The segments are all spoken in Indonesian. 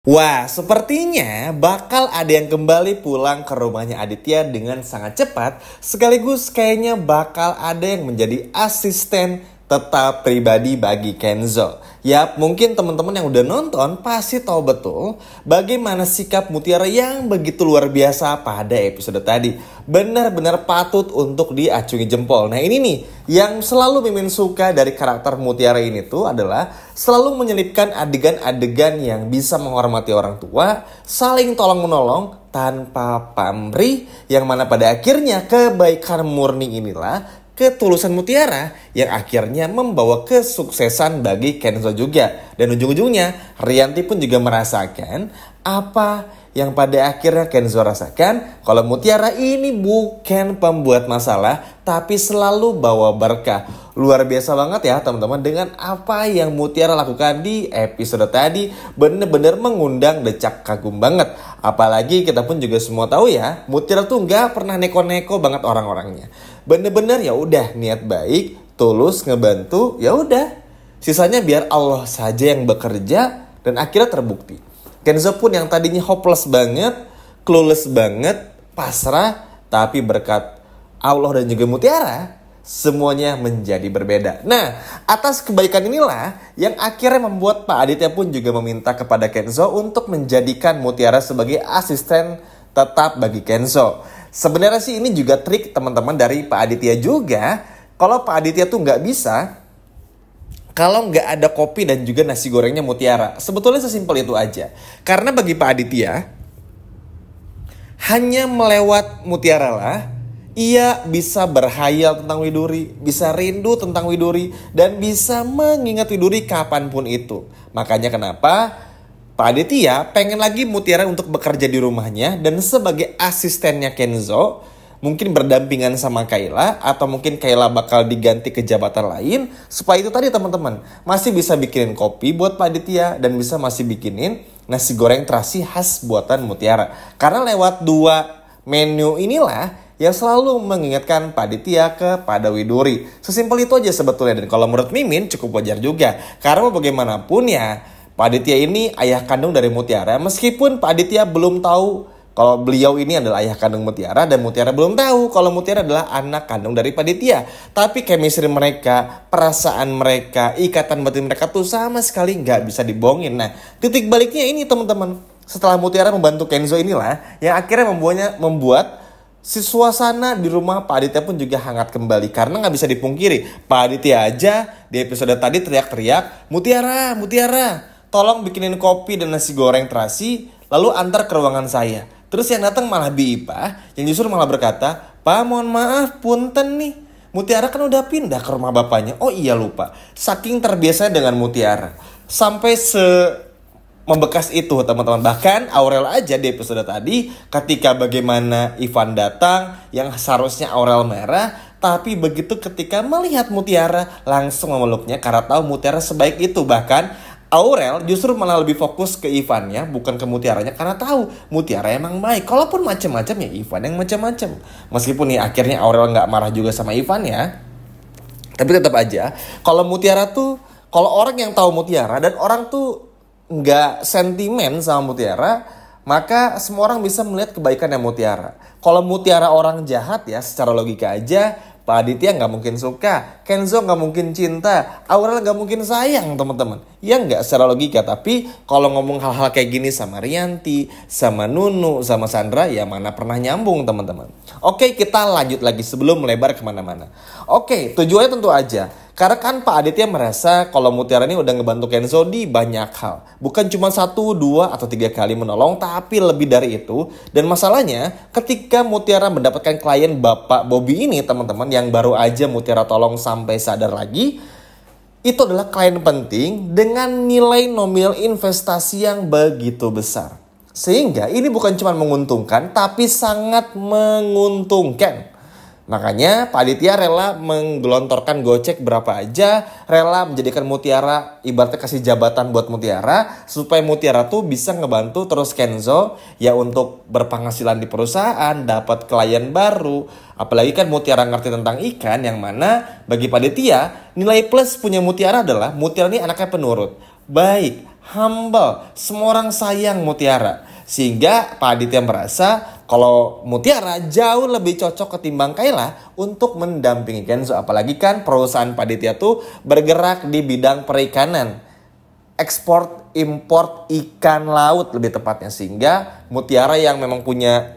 Wah, sepertinya bakal ada yang kembali pulang ke rumahnya Aditya dengan sangat cepat. Sekaligus kayaknya bakal ada yang menjadi asisten tetap pribadi bagi Kenzo. Yap, mungkin teman-teman yang udah nonton pasti tahu betul bagaimana sikap Mutiara yang begitu luar biasa pada episode tadi. Benar-benar patut untuk diacungi jempol. Nah ini nih, yang selalu Mimin suka dari karakter Mutiara ini tuh adalah selalu menyelipkan adegan-adegan yang bisa menghormati orang tua, saling tolong-menolong tanpa pamrih, yang mana pada akhirnya kebaikan murni inilah ketulusan Mutiara yang akhirnya membawa kesuksesan bagi Kenzo juga. Dan ujung-ujungnya Rianti pun juga merasakan apa yang pada akhirnya Kenzo rasakan, kalau Mutiara ini bukan pembuat masalah tapi selalu bawa berkah. Luar biasa banget ya teman-teman dengan apa yang Mutiara lakukan di episode tadi. Bener-bener mengundang decak kagum banget. Apalagi kita pun juga semua tahu ya, Mutiara tuh gak pernah neko-neko banget orang-orangnya. Bener-bener ya udah niat baik, tulus ngebantu, ya udah. Sisanya biar Allah saja yang bekerja, dan akhirnya terbukti. Kenzo pun yang tadinya hopeless banget, clueless banget, pasrah, tapi berkat Allah dan juga Mutiara, semuanya menjadi berbeda. Nah, atas kebaikan inilah yang akhirnya membuat Pak Aditya pun juga meminta kepada Kenzo untuk menjadikan Mutiara sebagai asisten tetap bagi Kenzo. Sebenarnya sih ini juga trik teman-teman dari Pak Aditya juga. Kalau Pak Aditya tuh nggak bisa kalau nggak ada kopi dan juga nasi gorengnya Mutiara. Sebetulnya sesimpel itu aja. Karena bagi Pak Aditya, hanya melewat Mutiara lah ia bisa berhayal tentang Widuri, bisa rindu tentang Widuri, dan bisa mengingat Widuri kapanpun itu. Makanya kenapa Pak Aditya pengen lagi Mutiara untuk bekerja di rumahnya dan sebagai asistennya Kenzo, mungkin berdampingan sama Kayla, atau mungkin Kayla bakal diganti ke jabatan lain, supaya itu tadi teman-teman masih bisa bikinin kopi buat Pak Aditya dan bisa masih bikinin nasi goreng terasi khas buatan Mutiara. Karena lewat dua menu inilah yang selalu mengingatkan Pak Aditya kepada Widuri. Sesimpel itu aja sebetulnya, dan kalau menurut Mimin cukup wajar juga. Karena bagaimanapun ya, Pak Aditya ini ayah kandung dari Mutiara, meskipun Pak Aditya belum tahu kalau beliau ini adalah ayah kandung Mutiara, dan Mutiara belum tahu kalau Mutiara adalah anak kandung dari Pak Aditya. Tapi chemistry mereka, perasaan mereka, ikatan batin mereka tuh sama sekali nggak bisa dibohongin. Nah, titik baliknya ini teman-teman. Setelah Mutiara membantu Kenzo inilah yang akhirnya membuat si suasana di rumah Pak Aditya pun juga hangat kembali. Karena nggak bisa dipungkiri, Pak Aditya aja di episode tadi teriak-teriak, Mutiara, Mutiara, tolong bikinin kopi dan nasi goreng terasi, lalu antar ke ruangan saya. Terus yang datang malah Bipa, yang justru malah berkata, Pak mohon maaf, punten nih, Mutiara kan udah pindah ke rumah bapaknya. Oh iya lupa, saking terbiasa dengan Mutiara, sampai membekas itu teman-teman. Bahkan Aurel aja di episode tadi, ketika bagaimana Ivan datang yang seharusnya Aurel merah, tapi begitu ketika melihat Mutiara langsung memeluknya karena tahu Mutiara sebaik itu. Bahkan Aurel justru malah lebih fokus ke Ivannya, bukan ke Mutiaranya, karena tahu Mutiara emang baik. Kalaupun macam-macam ya Ivan yang macam-macam. Meskipun nih akhirnya Aurel nggak marah juga sama Ivan ya, tapi tetap aja kalau Mutiara tuh, kalau orang yang tahu Mutiara dan orang tuh nggak sentimen sama Mutiara, maka semua orang bisa melihat kebaikan yang Mutiara. Kalau Mutiara orang jahat ya, secara logika aja Pak Aditya nggak mungkin suka, Kenzo nggak mungkin cinta, Aurel nggak mungkin sayang teman-teman. Ya nggak secara logika, tapi kalau ngomong hal-hal kayak gini sama Rianti, sama Nunu, sama Sandra, ya mana pernah nyambung teman-teman. Oke, kita lanjut lagi sebelum melebar kemana-mana. Oke, tujuannya tentu aja, karena kan Pak Aditya merasa kalau Mutiara ini udah ngebantu Kenzo di banyak hal. Bukan cuma 1, 2, atau 3 kali menolong, tapi lebih dari itu. Dan masalahnya ketika Mutiara mendapatkan klien Bapak Bobby ini teman-teman, yang baru aja Mutiara tolong sampai sadar lagi, itu adalah klien penting dengan nilai nominal investasi yang begitu besar. Sehingga ini bukan cuma menguntungkan, tapi sangat menguntungkan. Makanya Pak Aditya rela menggelontorkan gocek berapa aja, rela menjadikan Mutiara ibaratnya kasih jabatan buat Mutiara, supaya Mutiara tuh bisa ngebantu terus Kenzo ya untuk berpenghasilan di perusahaan, dapat klien baru. Apalagi kan Mutiara ngerti tentang ikan, yang mana bagi Pak Aditya nilai plus punya Mutiara adalah Mutiara ini anaknya penurut, baik, humble. Semua orang sayang Mutiara. Sehingga Pak Aditya merasa kalau Mutiara jauh lebih cocok ketimbang Kayla untuk mendampingi Kenzo. Apalagi kan perusahaan Pak Aditya tuh bergerak di bidang perikanan. Ekspor import ikan laut lebih tepatnya. Sehingga Mutiara yang memang punya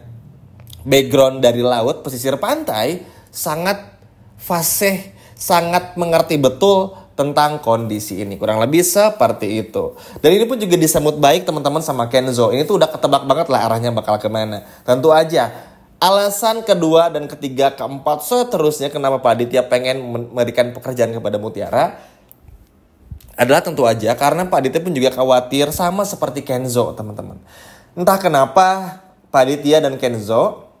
background dari laut, pesisir pantai, sangat fasih, sangat mengerti betul tentang kondisi ini. Kurang lebih seperti itu. Dan ini pun juga disambut baik teman-teman sama Kenzo. Ini tuh udah ketebak banget lah arahnya bakal kemana. Tentu aja alasan kedua dan ketiga, keempat, seterusnya kenapa Pak Aditya pengen memberikan pekerjaan kepada Mutiara adalah tentu aja karena Pak Aditya pun juga khawatir sama seperti Kenzo, teman-teman. Entah kenapa Pak Aditya dan Kenzo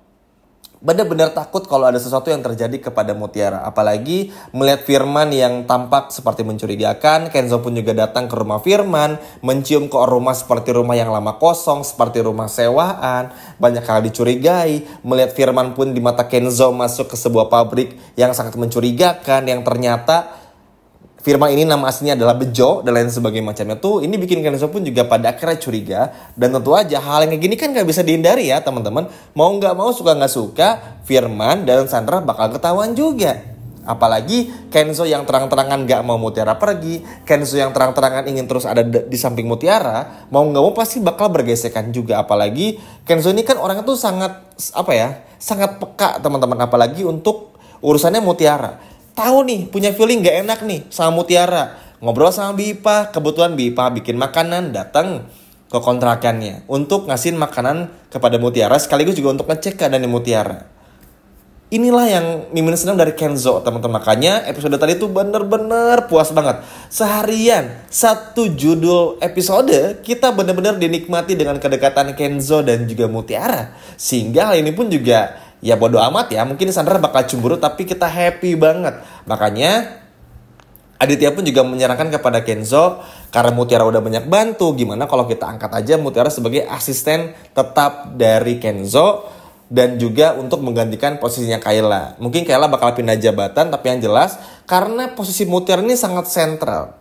benar-benar takut kalau ada sesuatu yang terjadi kepada Mutiara. Apalagi melihat Firman yang tampak seperti mencurigakan. Kenzo pun juga datang ke rumah Firman, mencium ke rumah seperti rumah yang lama kosong, seperti rumah sewaan. Banyak hal dicurigai. Melihat Firman pun di mata Kenzo masuk ke sebuah pabrik yang sangat mencurigakan, yang ternyata Firman ini nama aslinya adalah Bejo dan lain sebagainya macamnya tuh. Ini bikin Kenzo pun juga pada akhirnya curiga. Dan tentu aja hal yang kayak gini kan gak bisa dihindari ya teman-teman. Mau gak mau, suka gak suka, Firman dan Sandra bakal ketahuan juga. Apalagi Kenzo yang terang-terangan gak mau Mutiara pergi, Kenzo yang terang-terangan ingin terus ada di samping Mutiara, mau gak mau pasti bakal bergesekan juga. Apalagi Kenzo ini kan orangnya tuh sangat sangat peka teman-teman. Apalagi untuk urusannya Mutiara. Tahu nih, punya feeling gak enak nih sama Mutiara. Ngobrol sama Bipa, kebetulan Bipa bikin makanan, datang ke kontrakannya untuk ngasihin makanan kepada Mutiara, sekaligus juga untuk ngecek keadaan Mutiara. Inilah yang Mimin senang dari Kenzo, teman-teman. Makanya episode tadi tuh bener-bener puas banget. Seharian, 1 judul episode, kita bener-bener dinikmati dengan kedekatan Kenzo dan juga Mutiara. Sehingga hal ini pun juga ya bodo amat ya, mungkin Sandra bakal cemburu tapi kita happy banget. Makanya Aditya pun juga menyarankan kepada Kenzo, karena Mutiara udah banyak bantu, gimana kalau kita angkat aja Mutiara sebagai asisten tetap dari Kenzo dan juga untuk menggantikan posisinya Kayla. Mungkin Kayla bakal pindah jabatan, tapi yang jelas karena posisi Mutiara ini sangat sentral.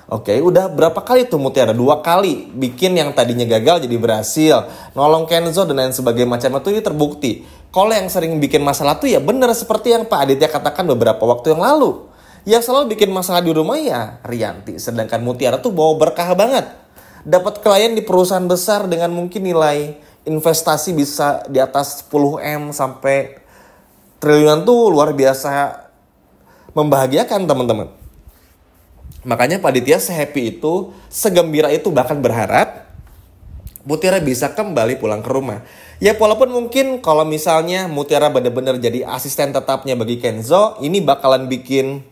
Oke, udah berapa kali tuh Mutiara? 2 kali bikin yang tadinya gagal jadi berhasil. Nolong Kenzo dan lain sebagainya macamnya tuh ini terbukti. Kalau yang sering bikin masalah tuh ya bener seperti yang Pak Aditya katakan beberapa waktu yang lalu. Yang selalu bikin masalah di rumah ya Rianti. Sedangkan Mutiara tuh bawa berkah banget. Dapat klien di perusahaan besar dengan mungkin nilai investasi bisa di atas 10M sampai triliunan tuh luar biasa membahagiakan teman-teman. Makanya Pak Aditya se-happy itu, segembira itu, bahkan berharap Mutiara bisa kembali pulang ke rumah. Ya walaupun mungkin kalau misalnya Mutiara benar-benar jadi asisten tetapnya bagi Kenzo, ini bakalan bikin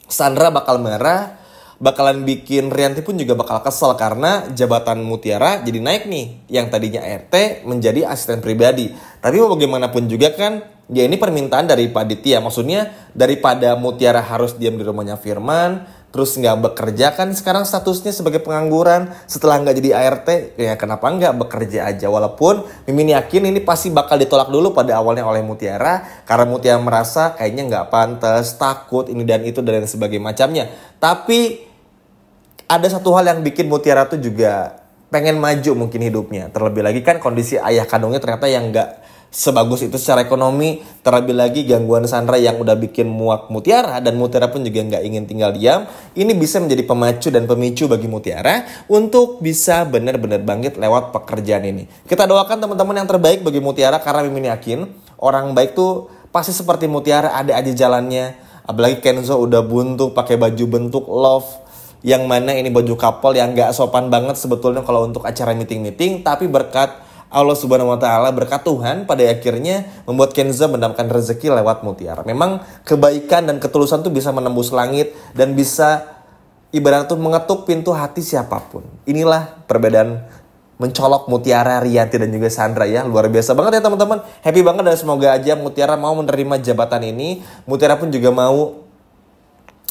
Sandra bakal marah, bakalan bikin Rianti pun juga bakal kesel karena jabatan Mutiara jadi naik nih. Yang tadinya ART menjadi asisten pribadi. Tapi mau bagaimanapun juga kan, ya ini permintaan dari Pak Aditya. Maksudnya daripada Mutiara harus diam di rumahnya Firman, terus nggak bekerja kan sekarang statusnya sebagai pengangguran setelah nggak jadi ART, ya kenapa nggak bekerja aja. Walaupun Mimin yakin ini pasti bakal ditolak dulu pada awalnya oleh Mutiara karena Mutiara merasa kayaknya nggak pantas, takut ini dan itu dan sebagainya macamnya. Tapi ada satu hal yang bikin Mutiara tuh juga pengen maju mungkin hidupnya. Terlebih lagi kan kondisi ayah kandungnya ternyata yang nggak sebagus itu secara ekonomi. Terlebih lagi gangguan Sandra yang udah bikin muak Mutiara, dan Mutiara pun juga nggak ingin tinggal diam. Ini bisa menjadi pemacu dan pemicu bagi Mutiara untuk bisa benar-benar bangkit lewat pekerjaan ini. Kita doakan teman-teman yang terbaik bagi Mutiara karena Mimin yakin orang baik tuh pasti seperti Mutiara, ada aja jalannya. Apalagi Kenzo udah buntu pakai baju bentuk love, yang mana ini baju couple yang gak sopan banget sebetulnya kalau untuk acara meeting-meeting. Tapi berkat Allah Subhanahu Wa Taala, berkat Tuhan, pada akhirnya membuat Kenzo mendapatkan rezeki lewat Mutiara. Memang kebaikan dan ketulusan tuh bisa menembus langit dan bisa ibarat tuh mengetuk pintu hati siapapun. Inilah perbedaan mencolok Mutiara, Rianti dan juga Sandra ya. Luar biasa banget ya teman-teman. Happy banget dan semoga aja Mutiara mau menerima jabatan ini. Mutiara pun juga mau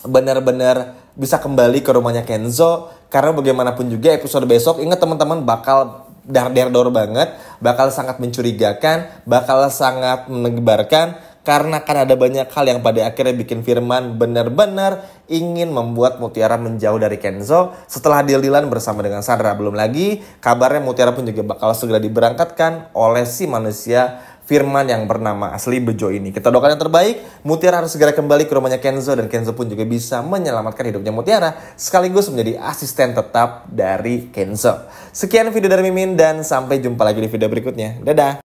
benar-benar bisa kembali ke rumahnya Kenzo. Karena bagaimanapun juga episode besok, ingat teman-teman, bakal dar banget, bakal sangat mencurigakan, bakal sangat menegbarkan. Karena kan ada banyak hal yang pada akhirnya bikin Firman benar-benar ingin membuat Mutiara menjauh dari Kenzo setelah deal-dealan bersama dengan Sandra. Belum lagi kabarnya Mutiara pun juga bakal segera diberangkatkan oleh si manusia Firman yang bernama asli Bejo ini. Kita doakan yang terbaik, Mutiara harus segera kembali ke rumahnya Kenzo dan Kenzo pun juga bisa menyelamatkan hidupnya Mutiara sekaligus menjadi asisten tetap dari Kenzo. Sekian video dari Mimin dan sampai jumpa lagi di video berikutnya. Dadah!